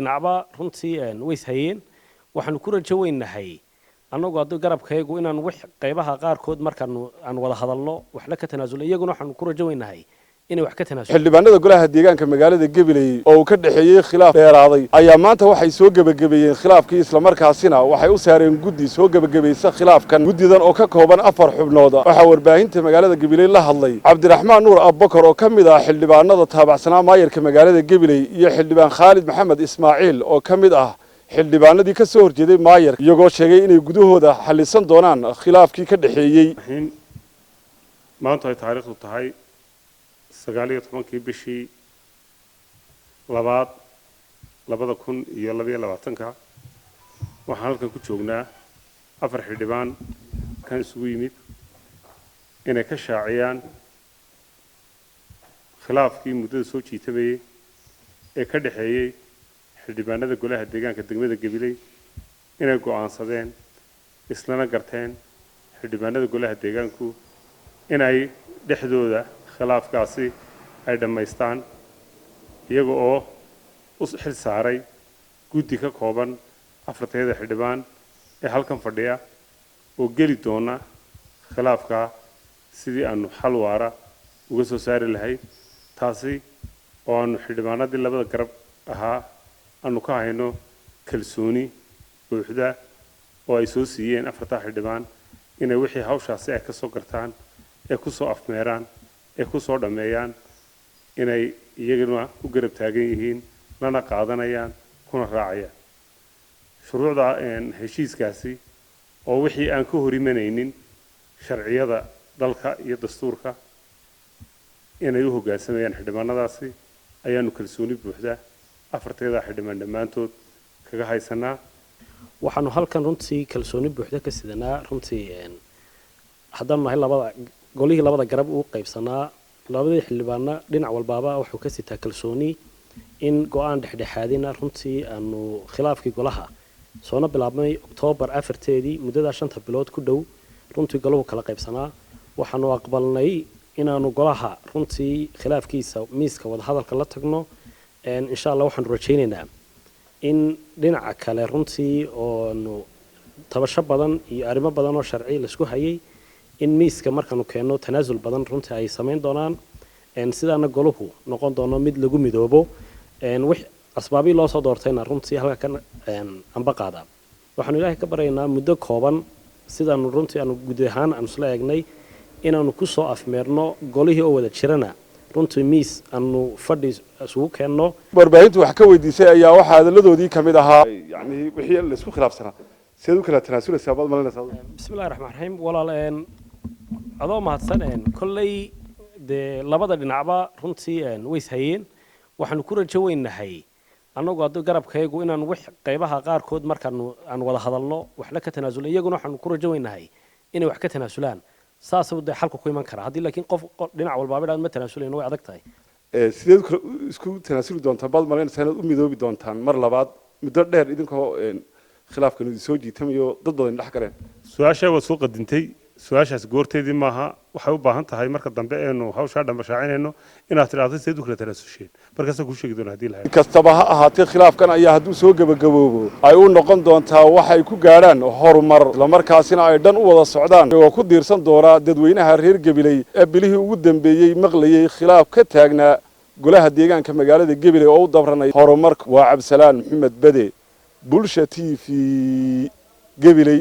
dhinacba runtii ways hayeen waxaanu ku rajo weynahay annagu hadii garabkaygu inaan wax qaybaha qaarkood markaan aan wada hadalno wax la ka tanaasulay iyaguna waxaanu ku rajo weynahay inay wax ka tanaasulaan xildhibaanada golaha deegaanka magaalada Gabiley oo ka dhaxeeyay khilaaf dheeraaday ayaa maanta waxay soo gabagabeeyeen khilaafkii isla markaasina waxay u saareen guddi soo gabagabeeyay khilaafkan guddidan oo ka kooban 4 xubnood waxa warbaahinta magaalada Gabiley la hadlay Cabdiraxmaan Nuur Abbakar oo kamid ah xildhibaanada taabacsanaa maayirka magaalada Gabiley iyo xildhibaan Khalid Maxamed Ismaaciil oo kamid ah xildhibaanadii ka soo horjeeday maayir iyagoo sheegay inay gudahooda xalisan doonaan khilaafkii ka dhaxeeyay maanta ay taariikhdu tahay 19 bishii labaad 2022 waxaan halkan ku joognaa 4 xildhibaan kan isugu yimid inay ka shaaciyaan khilaafkii muddada soo jiitamayay ee ka dhaxeeyay xildhibaanada golaha deegaanka degmada Gabiley inay go'aansadeen islana garteen xildhibaanada golaha deegaanku inay dhexdooda khilaafkaasi ay dhameystaan iyaga oo u xil saaray guddi ka kooban 4 xildhibaan ee halkan fadhiya oo geli doona khilaafka sidii aanu xal waara uga soo saari lahayd taasi oo aanu xildhibaanadii labada garab ahaa aanu ka hayno kalsooni buuxda oo ay soo siiyeen 4 xildhibaan inay wixii hawshaasi ay ka soo gartaan ee ku soo afmeeraan ee ku soo dhameeyaan inay iyaguna u garab taagan yihiin lana qaadanayaan kuna raacayaan shuruucda heshiiskaasi oo wixii aan ka hor imanaynin sharciyada dalka iyo dastuurka inay u hoggaansamayaan xildhibaanadaasi ayaanu kalsooni buuxda 4 xildhibaan dhammaantood kaga haysanaa waxaanu halkan runtii kalsooni buuxda ka sidanaa runtii haddaan nahay golihii labada garab uu qaybsanaa labadii xildhibaana dhinac walbaaba wuxuu ka sitaa kalsooni in go'aan dhexdhexaadina runtii aanu khilaafkii golaha soona bilaabmay Oktoobar 4 muddada 5 bilood ku dhow runtii golahu kala qaybsanaa waxaanu aqbalnay inaanu golaha runtii khilaafkiisa miiska wada hadalka la tagno insha Allah waxaan rajaynaynaa in dhinaca kale runtii oo tabasho badan iyo arrimo badan oo sharci la isku hayay in miiska markaanu keeno tanaasul badan runtii ay sameyn doonaan sidaana goluhu noqon doono mid lagu midoobo wix asbaabi loo soo doortayna runtii halka kan amba qaada waxaanu ilaahay ka baraynaa muddo kooban sidaanu runtii aanu guud ahaan aan isla eegnay inaanu ku soo afmeerno golihii oo wada jirana runtii miis aanu fadhi isugu keenno warbaahintu wax ka weydiisay ayaa waxa hadaladoodii kamid ahaa yani wixii la isku khilaafsanaa sidoo kale tanaasulka baad malinaysaa bismillaahir rahmaanir rahiim walaaleen adoo mahadsan kolley de labada dhinacba runtii ways hayeen waxaanu ku rajo weynahay annagu hadii garabkaygu inaan wax qaybaha qaarkood markaan aan wada hadalno wax la ka tanaasulay iyaguna waxaanu ku rajo weynahay inay wax ka tanaasulaan saasoo de xalku ku iman kara hadii laakiin qof dhinac walba bidaan ma tanaasuleyno way adag tahay sideed isku tanaasuli doontaan baad malinaysaa inaad u midoobi doontaan mar labaad muddo dheer idinkoo khilaafkan soo jiitamayo dad badan dhex galeen su'aasha waa soo qadintay su'aashaas goorteedii maaha waxay u baahan tahay marka dambe eenu hawsha dhamashaacinayno inaad tiraahdo sidoo kale tanaasulsheen markaas ku sheegi doona hadii la hayo kastaba ha ahaatee khilaafkan ayaa hadduu soo gabagaboobo ay u noqon doontaa waxay ku gaaraan horumar la markaasina ay dhan u wada socdaan oo ku diirsan doona dadweynaha reer Gabiley ee bilihii ugu dambeeyay maqlayay khilaaf ka taagnaa golaha deegaanka magaalada Gabiley oo u dabranay horumarka waa Cabsalaan Maxamed Bade Bulsha TV Gabiley